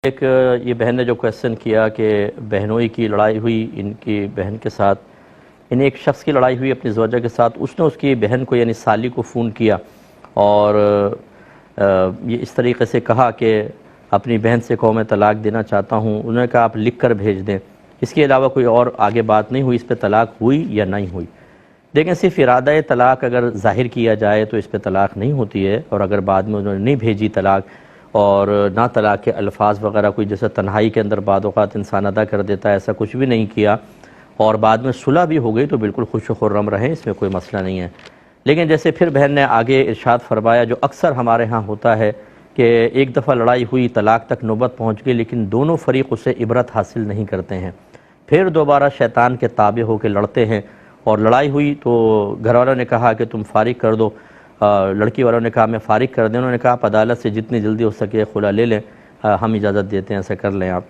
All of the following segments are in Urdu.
ایک یہ بہن نے جو کویسچن کیا کہ بہنوئی کی لڑائی ہوئی ان کی بہن کے ساتھ، انہیں ایک شخص کی لڑائی ہوئی اپنی زوجہ کے ساتھ، اس نے اس کی بہن کو یعنی سالی کو فون کیا اور یہ اس طریقے سے کہا کہ اپنی بہن سے کہو میں طلاق دینا چاہتا ہوں. انہوں نے کہا آپ لکھ کر بھیج دیں. اس کے علاوہ کوئی اور آگے بات نہیں ہوئی اس پہ طلاق ہوئی یا نہیں ہوئی. دیکھیں صرف ارادہ طلاق اگر ظاہر کیا جائے تو اس پہ طلاق نہیں ہوتی ہے، اور اگر بعد میں انہوں نے نہیں بھیجی طلاق اور نہ طلاق کے الفاظ وغیرہ کوئی جیسے تنہائی کے اندر بعض اوقات انسان ادا کر دیتا ہے، ایسا کچھ بھی نہیں کیا اور بعد میں صلح بھی ہو گئی تو بالکل خوش و خرم رہیں، اس میں کوئی مسئلہ نہیں ہے. لیکن جیسے پھر بہن نے آگے ارشاد فرمایا جو اکثر ہمارے ہاں ہوتا ہے کہ ایک دفعہ لڑائی ہوئی، طلاق تک نوبت پہنچ گئی، لیکن دونوں فریق اسے عبرت حاصل نہیں کرتے ہیں، پھر دوبارہ شیطان کے تابع ہو کے لڑتے ہیں. اور لڑائی ہوئی تو گھر والوں نے کہا کہ تم فارغ کر دو، لڑکی والوں نے کہا میں فارغ کر دیں. انہوں نے کہا آپ عدالت سے جتنی جلدی ہو سکے خلا لے لیں، ہم اجازت دیتے ہیں، ایسا کر لیں آپ.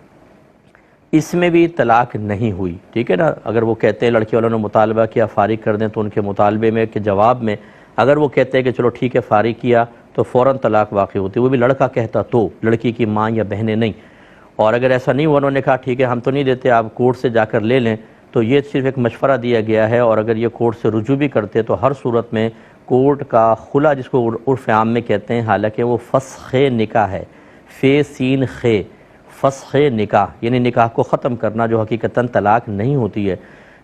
اس میں بھی طلاق نہیں ہوئی، ٹھیک ہے نا. اگر وہ کہتے ہیں لڑکی والوں نے مطالبہ کیا فارغ کر دیں تو ان کے مطالبے میں کے جواب میں اگر وہ کہتے ہیں کہ چلو ٹھیک ہے فارغ کیا تو فوراً طلاق واقع ہوتی، وہ بھی لڑکا کہتا تو، لڑکی کی ماں یا بہنیں نہیں. اور اگر ایسا نہیں ہوا، انہوں نے کہا ٹھیک ہے ہم تو نہیں دیتے، آپ کورٹ سے جا کر لے لیں، تو یہ صرف ایک مشورہ دیا گیا ہے. اور اگر یہ کورٹ سے رجوع بھی کرتے تو ہر صورت میں کورٹ کا خلا جس کو عرف عام میں کہتے ہیں، حالانکہ وہ فسخ نکاح ہے، فے سین خے، فسخ نکاح یعنی نکاح کو ختم کرنا جو حقیقتاً طلاق نہیں ہوتی ہے.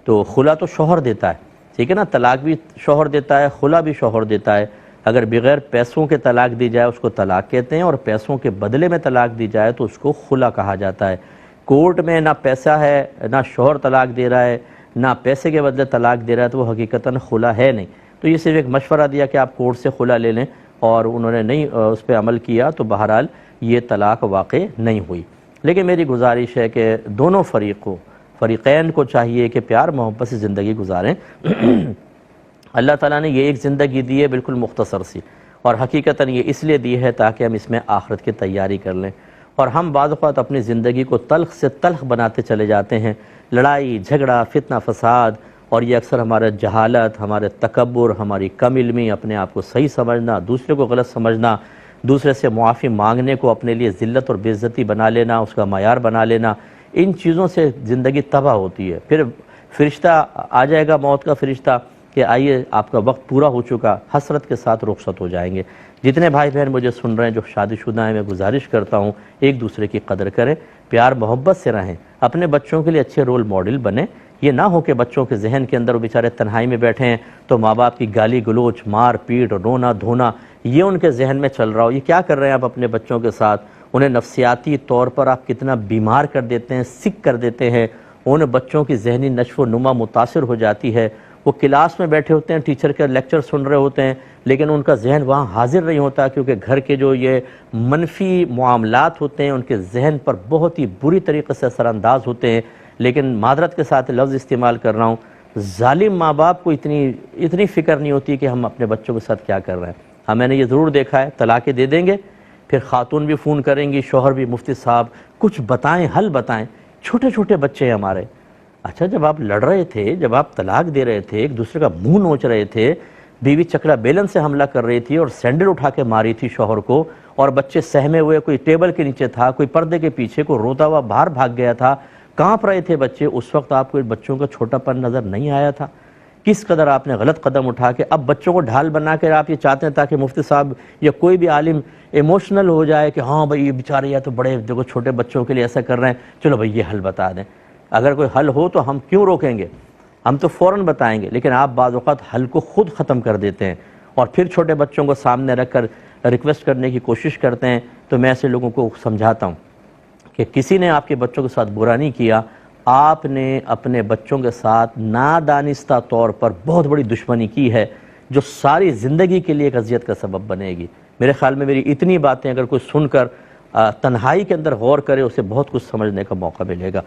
تو خلا تو شوہر دیتا ہے، ٹھیک ہے نا، طلاق بھی شوہر دیتا ہے، خلا بھی شوہر دیتا ہے. اگر بغیر پیسوں کے طلاق دی جائے اس کو طلاق کہتے ہیں، اور پیسوں کے بدلے میں طلاق دی جائے تو اس کو خلا کہا جاتا ہے. کورٹ میں نہ پیسہ ہے، نہ شوہر طلاق دے رہا ہے، نہ پیسے کے بدلے طلاق دے رہا ہے، تو وہ حقیقتاً خلا ہے نہیں. تو یہ صرف ایک مشورہ دیا کہ آپ کورٹ سے خلا لے لیں، اور انہوں نے نہیں اس پہ عمل کیا تو بہرحال یہ طلاق واقع نہیں ہوئی. لیکن میری گزارش ہے کہ دونوں فریقین کو چاہیے کہ پیار محبت سے زندگی گزاریں. اللہ تعالیٰ نے یہ ایک زندگی دی ہے بالکل مختصر سی، اور حقیقتاً یہ اس لیے دی ہے تاکہ ہم اس میں آخرت کی تیاری کر لیں. اور ہم بعض اوقات اپنی زندگی کو تلخ سے تلخ بناتے چلے جاتے ہیں، لڑائی جھگڑا فتنہ فساد، اور یہ اکثر ہمارا جہالت، ہمارے تکبر، ہماری کم علمی، اپنے آپ کو صحیح سمجھنا، دوسرے کو غلط سمجھنا، دوسرے سے معافی مانگنے کو اپنے لیے ذلت اور بے عزتی بنا لینا، اس کا معیار بنا لینا، ان چیزوں سے زندگی تباہ ہوتی ہے. پھر فرشتہ آ جائے گا، موت کا فرشتہ، کہ آئیے آپ کا وقت پورا ہو چکا، حسرت کے ساتھ رخصت ہو جائیں گے. جتنے بھائی بہن مجھے سن رہے ہیں جو شادی شدہ ہیں، میں گزارش کرتا ہوں ایک دوسرے کی قدر کریں، پیار محبت سے رہیں، اپنے بچوں کے لیے اچھے رول ماڈل بنیں. یہ نہ ہو کہ بچوں کے ذہن کے اندر وہ بیچارے تنہائی میں بیٹھے ہیں تو ماں باپ کی گالی گلوچ، مار پیٹ، رونا دھونا یہ ان کے ذہن میں چل رہا ہو. یہ کیا کر رہے ہیں آپ اپنے بچوں کے ساتھ؟ انہیں نفسیاتی طور پر آپ کتنا بیمار کر دیتے ہیں، سک کر دیتے ہیں. ان بچوں کی ذہنی نشو و نما متاثر ہو جاتی ہے. وہ کلاس میں بیٹھے ہوتے ہیں، ٹیچر کا لیکچر سن رہے ہوتے ہیں، لیکن ان کا ذہن وہاں حاضر نہیں ہوتا، کیونکہ گھر کے جو یہ منفی معاملات ہوتے ہیں ان کے ذہن پر بہت ہی بری طریقے سے اثر انداز ہوتے ہیں. لیکن معذرت کے ساتھ لفظ استعمال کر رہا ہوں، ظالم ماں باپ کو اتنی فکر نہیں ہوتی کہ ہم اپنے بچوں کے ساتھ کیا کر رہے ہیں. ہاں میں نے یہ ضرور دیکھا ہے، طلاقیں دے دیں گے، پھر خاتون بھی فون کریں گی، شوہر بھی، مفتی صاحب کچھ بتائیں، حل بتائیں. چھوٹے چھوٹے بچے ہیں ہمارے. اچھا جب آپ لڑ رہے تھے، جب آپ طلاق دے رہے تھے، ایک دوسرے کا منہ نوچ رہے تھے، بیوی چکلا بیلن سے حملہ کر رہی تھی اور سینڈل اٹھا کے ماری تھی شوہر کو، اور بچے سہمے ہوئے، کوئی ٹیبل کے نیچے تھا، کوئی پردے کے پیچھے، کوئی روتا ہوا باہر بھاگ گیا تھا، کانپ رہے تھے بچے، اس وقت آپ کو بچوں کا چھوٹا پن نظر نہیں آیا تھا؟ کس قدر آپ نے غلط قدم اٹھا کے اب بچوں کو ڈھال بنا کر آپ یہ چاہتے ہیں تاکہ مفتی صاحب یا کوئی بھی عالم ایموشنل ہو جائے کہ ہاں بھائی یہ بیچارے یا تو بڑے دیکھو چھوٹے بچوں کے لیے ایسا کر رہے ہیں، چلو بھائی یہ حل بتا دیں. اگر کوئی حل ہو تو ہم کیوں روکیں گے، ہم تو فوراً بتائیں گے. لیکن آپ بعض اوقات حل کو خود ختم کر دیتے ہیں اور پھر چھوٹے بچوں کو سامنے رکھ کر ریکویسٹ کرنے کی کوشش کرتے ہیں. تو میں ایسے لوگوں کو سمجھاتا ہوں کہ کسی نے آپ کے بچوں کے ساتھ برا نہیں کیا، آپ نے اپنے بچوں کے ساتھ نادانستہ طور پر بہت بڑی دشمنی کی ہے جو ساری زندگی کے لیے ایک اذیت کا سبب بنے گی. میرے خیال میں میری اتنی باتیں اگر کوئی سن کر تنہائی کے اندر غور کرے، اسے بہت کچھ سمجھنے کا موقع ملے گا.